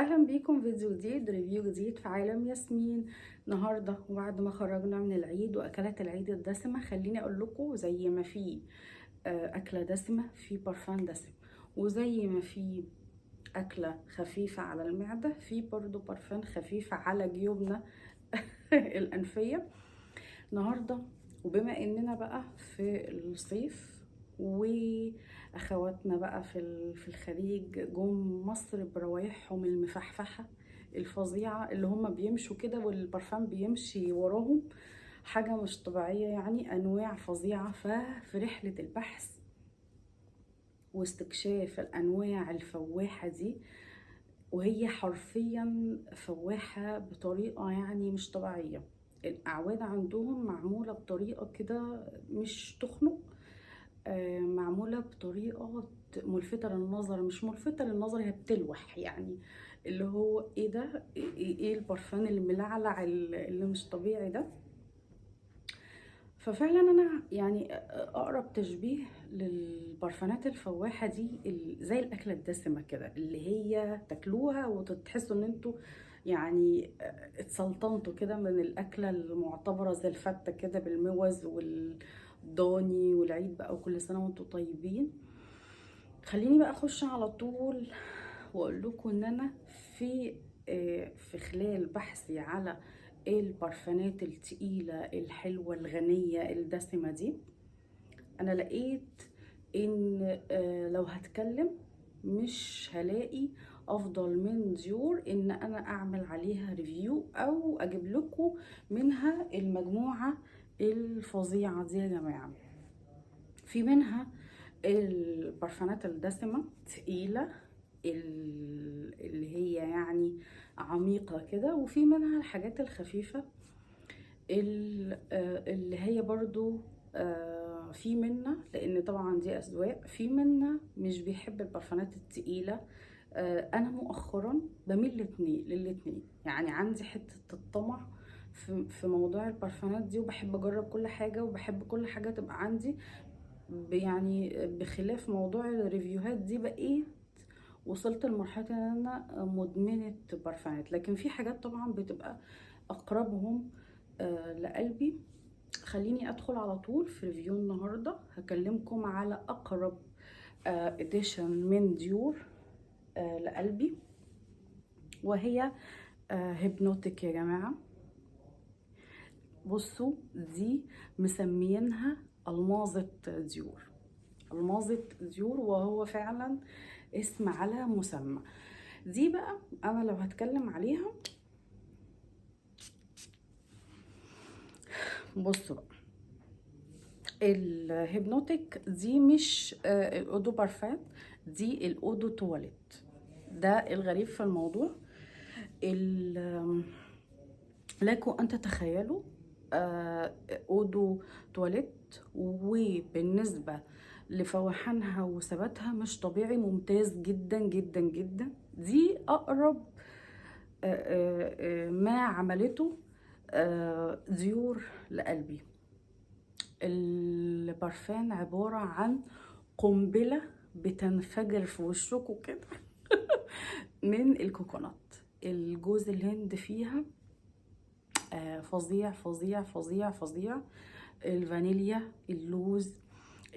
اهلا بيكم فيديو جديد، ريفيو جديد في عالم ياسمين. النهارده وبعد ما خرجنا من العيد واكلات العيد الدسمه، خليني اقول لكم زي ما في اكله دسمه في برفان دسم، وزي ما في اكله خفيفه على المعده في برضو برفان خفيفه على جيوبنا الانفيه النهارده. وبما اننا بقى في الصيف واخواتنا بقى في الخليج جم مصر بروايحهم المفحفحه الفظيعه اللي هم بيمشوا كده والبرفان بيمشي وراهم، حاجه مش طبيعيه يعني، انواع فظيعه. ففي رحله البحث واستكشاف الانواع الفواحه دي، وهي حرفيا فواحة بطريقة يعني مش طبيعية. الأعواد عندهم معمولة بطريقة كده مش تخنق، معمولة بطريقة ملفتة للنظر، مش ملفتة للنظر، هي بتلوح يعني. اللي هو ايه ده، ايه البرفان الملعلع اللي مش طبيعي ده. ففعلا انا يعني اقرب تشبيه للبرفانات الفواحه دي زي الاكله الدسمه كده، اللي هي تاكلوها وتحسوا ان انتوا يعني اتسلطنتوا كده من الاكله المعتبره زي الفته كده بالموز والضاني والعيد بقى، وكل سنه وانتوا طيبين. خليني بقى اخش على طول واقول لكم ان انا في في خلال بحثي على البرفانات التقيلة الحلوة الغنية الدسمة دي، انا لقيت ان لو هتكلم مش هلاقي افضل من ديور ان انا اعمل عليها ريفيو او اجيب لكم منها المجموعة الفظيعة دي يا جماعة. في منها البرفانات الدسمة تقيلة، اللي هي يعني عميقة كده، وفي منها الحاجات الخفيفة اللي هي برضو في منا، لان طبعا دي اذواق، في منا مش بيحب البرفانات التقيلة. انا مؤخرا بميل للاتنين، يعني عندي حتة الطمع في موضوع البرفانات دي، وبحب اجرب كل حاجة وبحب كل حاجة تبقى عندي. يعني بخلاف موضوع الريفيوهات دي، بقيت وصلت لمرحلة ان انا مدمنة برفانات، لكن في حاجات طبعا بتبقى اقربهم لقلبي. خليني ادخل على طول في ريفيو النهاردة. هكلمكم على اقرب اديشن من ديور لقلبي، وهي هيبنوتيك يا جماعة. بصوا دي مسميينها الماظة ديور، الماظة ديور، وهو فعلا اسم على مسمى. دي بقى انا لو هتكلم عليها، بصوا بقى، الهيبنوتيك دي مش الاودو بارفان، دي الاودو تواليت. ده الغريب في الموضوع. لكم ان تتخيلوا اودو تواليت، وبالنسبه لفوحانها وثباتها مش طبيعي، ممتاز جدا جدا جدا. دي اقرب ما عملته ديور لقلبي. البرفان عبارة عن قنبلة بتنفجر في وشكوا كده من الكوكونات. الجوز الهند فيها فظيع فظيع فظيع فظيع. الفانيليا،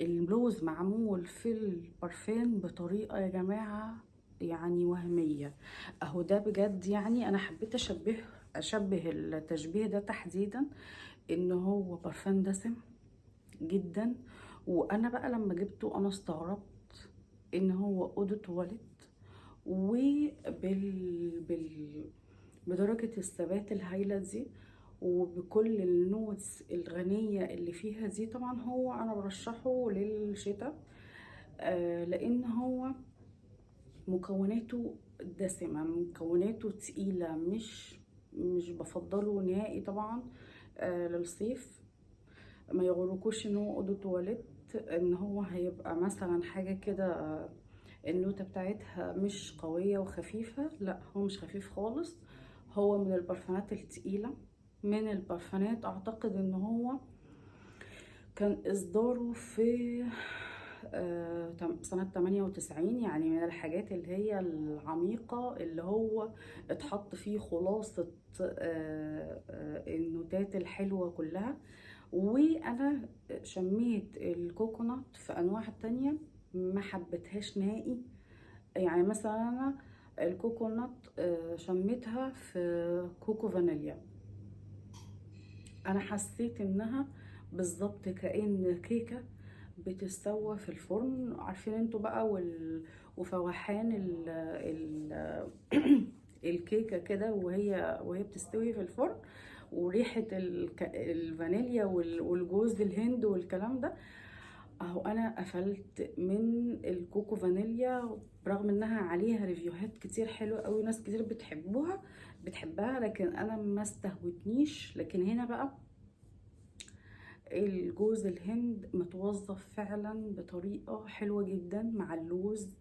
اللوز معمول في البرفان بطريقة يا جماعة يعني وهمية. اهو ده بجد، يعني انا حبيت اشبه التشبيه ده تحديدا ان هو برفان دسم جدا. وانا بقى لما جبته انا استغربت ان هو اودو تواليت، بدرجة الثبات الهايلة دي، وبكل النوتس الغنية اللي فيها دي. طبعا هو انا برشحه للشتاء لان هو مكوناته دسمة، مكوناته تقيلة، مش بفضله نهائي طبعا للصيف. ما يغركوش ان هو اودو تواليت ان هو هيبقى مثلا حاجة كده النوتة بتاعتها مش قوية وخفيفة. لا، هو مش خفيف خالص، هو من البرفانات التقيلة. من البرفانات اعتقد ان هو كان اصداره في سنة 98، يعني من الحاجات اللي هي العميقة اللي هو اتحط فيه خلاصة النوتات الحلوة كلها. وانا شميت الكوكونات في انواع تانية ما حبيتهاش نهائي. يعني مثلا انا الكوكونات شميتها في كوكو فانيليا، انا حسيت انها بالظبط كأن كيكة بتتسوى في الفرن. عارفين انتوا بقى وفوحان الكيكة كده وهي بتستوي في الفرن، وريحة الفانيليا والجوز الهند والكلام ده. اهو انا قفلت من الكوكو فانيليا، برغم انها عليها ريفيوهات كتير حلوة قوي، ناس كتير بتحبها، لكن انا ما استهوتنيش. لكن هنا بقى الجوز الهند متوظف فعلا بطريقة حلوة جدا مع اللوز،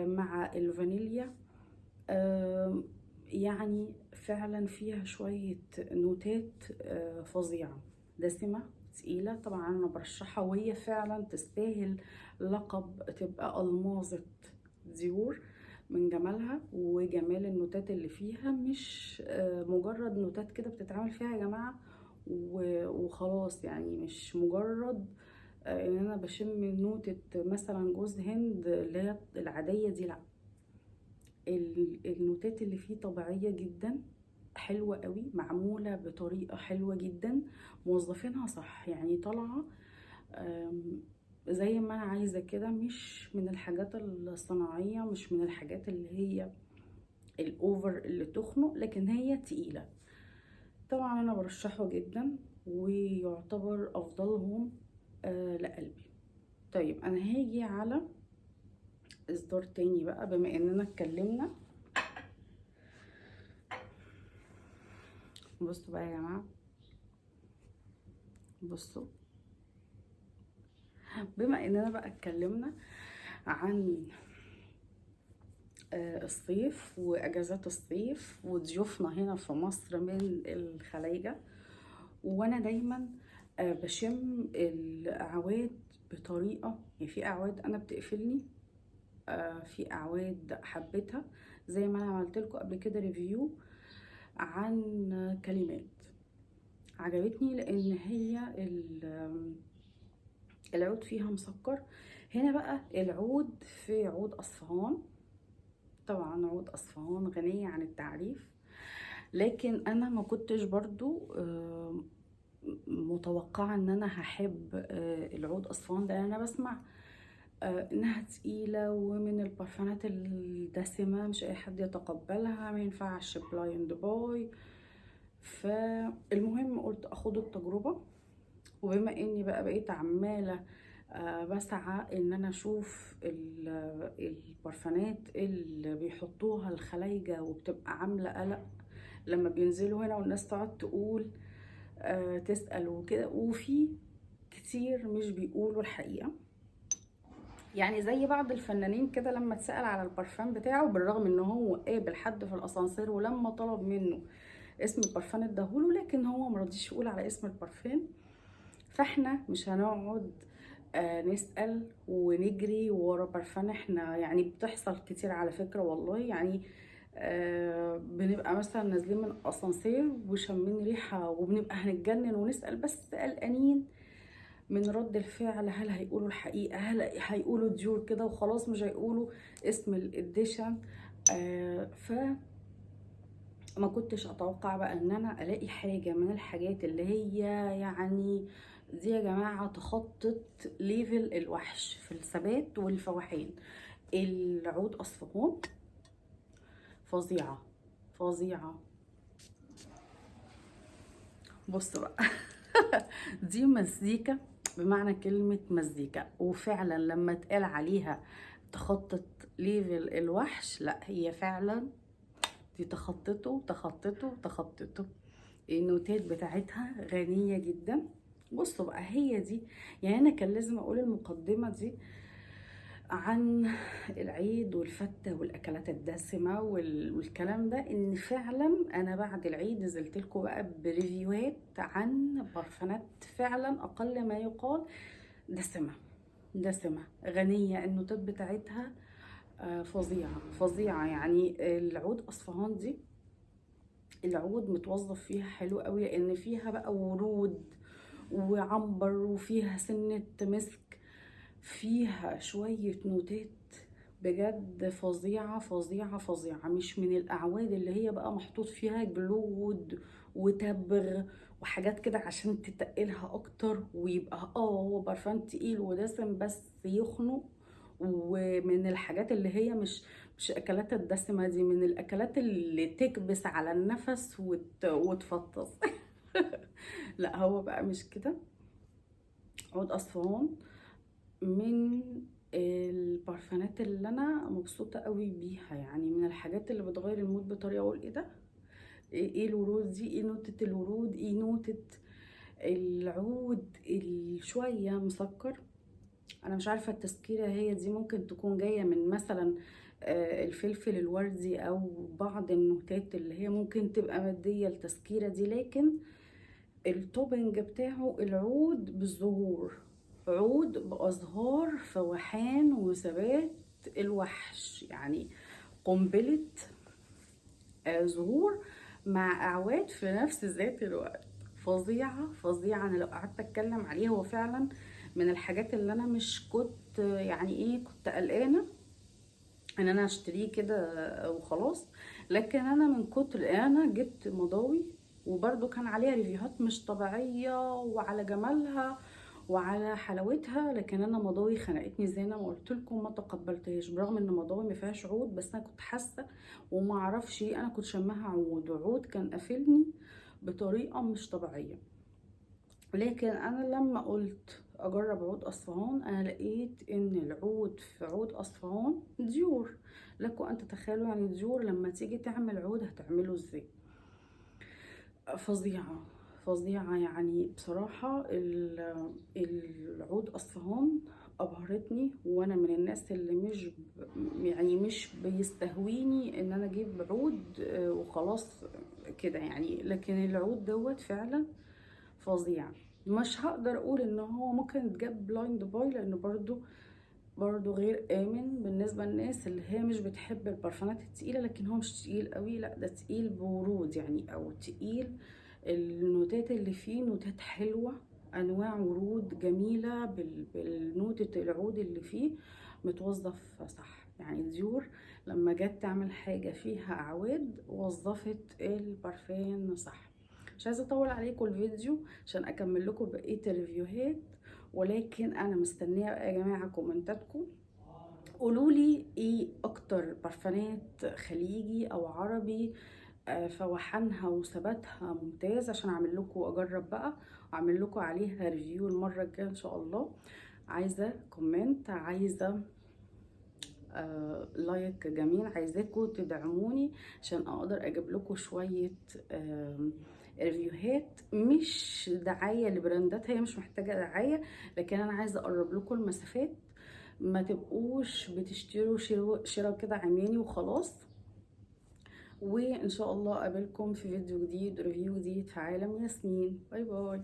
مع الفانيليا. يعني فعلا فيها شوية نوتات فظيعة، دسمة تقيلة. طبعا انا برشحها وهي فعلا تستاهل لقب تبقى ألماظة ديور من جمالها وجمال النوتات اللي فيها. مش مجرد نوتات كده بتتعامل فيها يا جماعة وخلاص، يعني مش مجرد ان انا بشم نوتة مثلا جوز هند اللي هي العادية دي، لا، النوتات اللي فيه طبيعية جدا، حلوة قوي، معمولة بطريقة حلوة جدا، موظفينها صح، يعني طالعة زي ما انا عايزة كده، مش من الحاجات الصناعية، مش من الحاجات اللي هي الاوفر اللي تخنق، لكن هي تقيلة. طبعا انا برشحه جدا ويعتبر افضلهم لقلبي. طيب انا هاجي على اصدار تاني بقى، بما اننا اتكلمنا. بصوا بقى يا جماعة، بصوا، بما اننا بقى اتكلمنا عن الصيف واجازات الصيف وضيوفنا هنا في مصر من الخلايجة، وانا دايما بشم الاعواد بطريقة، يعني في اعواد انا بتقفلني، في اعواد حبيتها، زي ما انا عملت لكم قبل كده ريفيو عن كلمات عجبتني، لان هي العود فيها مسكر. هنا بقى العود في عود اصفهان، طبعا عود اصفهان غنية عن التعريف، لكن انا ما كنتش برضو متوقعة ان انا هحب العود اصفهان ده. انا بسمع انها تقيلة ومن البرفانات الدسمة، مش اي حد يتقبلها، ما ينفعش بلايند باي. فالمهم قلت اخد التجربة، وبما اني بقى بقيت عمالة بسعى ان انا اشوف البرفانات اللي بيحطوها الخلايجة وبتبقى عاملة قلق لما بينزلوا هنا، والناس تقعد تقول تسأل وكده، وفي كتير مش بيقولوا الحقيقة. يعني زي بعض الفنانين كده لما اتسأل على البرفان بتاعه، بالرغم ان هو قابل حد في الاسانسير ولما طلب منه اسم البرفان اداهوله، لكن هو مرضيش يقول على اسم البرفان. فاحنا مش هنقعد نسأل ونجري ورا برفان. احنا يعني بتحصل كتير على فكرة والله، يعني بنبقى مثلا نازلين من اسانسير وشامين ريحة وبنبقى هنتجنن ونسأل، بس قلقانين من رد الفعل، هل هيقولوا الحقيقة، هل هيقولوا ديور كده وخلاص، مش هيقولوا اسم الاديشن. ما كنتش اتوقع بقى ان انا الاقي حاجة من الحاجات اللي هي يعني دي يا جماعة تخطط ليفل الوحش في الثبات والفواحين. العود اصفهان فظيعة فظيعة. بص بقى دي مزيكا بمعنى كلمة مزيكا، وفعلا لما اتقال عليها تخطط ليفل الوحش، لا هي فعلا دي تخطته. النوتات بتاعتها غنية جدا. بصوا بقى هي دي، يعني انا كان لازم اقول المقدمة دي عن العيد والفتة والاكلات الدسمة والكلام ده، ان فعلا انا بعد العيد نزلت لكم بقى بريفيوهات عن برفانات فعلا اقل ما يقال دسمة. دسمة غنية، النوتات بتاعتها فظيعة فظيعة. يعني العود أصفهان دي، العود متوظف فيها حلو قوي، لأن فيها بقى ورود وعنبر وفيها سنة مسك، فيها شوية نوتات بجد فظيعة فظيعة فظيعة. مش من الأعواد اللي هي بقى محطوط فيها جلود وتبغ وحاجات كده عشان تتقلها أكتر ويبقى هو برفان تقيل ودسم بس يخنق. ومن الحاجات اللي هي مش الأكلات الدسمة دي، من الأكلات اللي تكبس على النفس وتفطس. لا هو بقى مش كده. عود أسوان من البرفانات اللي انا مبسوطه قوي بيها، يعني من الحاجات اللي بتغير المود بطريقه. اقول ايه ده، ايه الورود دي، ايه نوتة الورود، ايه نوتة العود شويه مسكر. انا مش عارفه التسكيره هي دي ممكن تكون جايه من مثلا الفلفل الوردي او بعض النوتات اللي هي ممكن تبقى ماديه التسكيره دي، لكن التوبنج بتاعه العود بالزهور، عود بأزهار فوحان وثبات الوحش، يعني قنبلة زهور مع أعواد في نفس ذات الوقت. فظيعة فظيعة. أنا لو قعدت أتكلم عليه، هو فعلا من الحاجات اللي أنا مش كنت يعني إيه، كنت قلقانة ان انا اشتريه كده وخلاص، لكن انا من كتر انا جبت مضاوي وبرده كان عليها ريفيوهات مش طبيعية وعلى جمالها وعلى حلاوتها، لكن انا مضاوي خنقتني زي ما قلت لكم، ما تقبلتهاش برغم ان مضاوي ما فيهاش عود، بس انا كنت حاسه وما اعرفش ايه، انا كنت شماها عود كان قافلني بطريقه مش طبيعيه. لكن انا لما قلت اجرب عود اصفهان، انا لقيت ان العود في عود اصفهان ديور. لكم ان تتخيلوا يعني ديور لما تيجي تعمل عود هتعمله ازاي. فظيعة فظيعة. يعني بصراحة العود اصفهان ابهرتني، وانا من الناس اللي يعني مش بيستهويني ان انا اجيب عود وخلاص كده يعني، لكن العود دوت فعلا فظيع. مش هقدر اقول ان هو ممكن يتجاب بلايند باي، لان برضو غير امن بالنسبه للناس اللي هي مش بتحب البرفانات التقيله، لكن هو مش تقيل قوي، لا ده تقيل بورود يعني، او تقيل النوتات اللي فيه نوتات حلوه، انواع ورود جميله بالنوتة العود اللي فيه متوظف صح. يعني ديور لما جت تعمل حاجه فيها اعواد وظفت البرفان صح. مش عايزه اطول عليكم الفيديو عشان اكمل لكم بقيه الريفيوهات، ولكن انا مستنيه بقى يا جماعه كومنتاتكم. قولوا لي ايه اكتر برفانات خليجي او عربي فوحانها وثباتها ممتاز، عشان اعمل لكم اجرب بقى واعمل لكم عليها ريفيو المره الجايه ان شاء الله. عايزه كومنت، عايزه لايك جميل، عايزاكم تدعموني عشان اقدر اجيب لكم شويه ريفيوهات، مش دعايه لبراندات، هي مش محتاجه دعايه، لكن انا عايزه اقرب لكم المسافات، ما تبقوش بتشتروا شراء كده عمياني وخلاص. وان شاء الله اقابلكم في فيديو جديد، ريفيو جديد في عالم ياسمين. باي باي.